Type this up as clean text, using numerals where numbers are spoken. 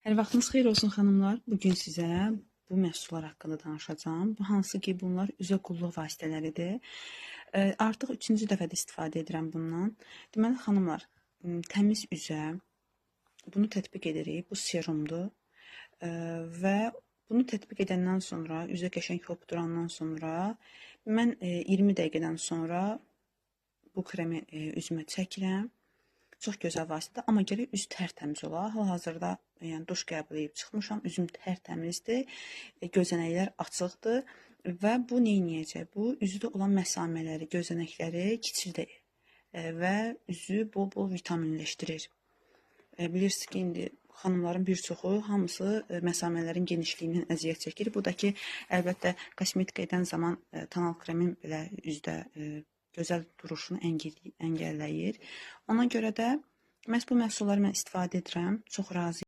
Hər vaxtınız xeyir olsun xanımlar. Bugün sizə bu məhsullar haqqında danışacağım. Bu hansı ki bunlar üzə qulluq vasitələridir. Artıq 3-cü dəfədə istifadə edirəm bundan. Deməli xanımlar, təmiz üzə bunu tətbiq edirik. Bu serumdur. Və bunu tətbiq edəndən sonra, üzə qəşəng hopdurandan sonra mən 20 dəqiqədən sonra bu kremi üzümə çəkirəm. Çox gözəl vasitədir, amma gərək üz tərtəmiz ola. Hal-hazırda yəni duş qəbul edib çıxmışam, üzüm tərtəmizdir, gözənəklər açıqdır və bu nə edəcək? Bu üzdə olan məsamələri, gözənəkləri kiçildir və üzü bol-bol vitaminləşdirir. Bilirsiniz ki, indi xanımların bir çoxu hamısı məsamələrin genişliyindən əziyyət çəkir. Bu da ki, əlbəttə kosmetika edən zaman tonal kremin belə üzdə gözəl duruşunu əngəlləyir. Ona görə də məhz bu məhsulları mən istifadə edirəm. Çox razıyam.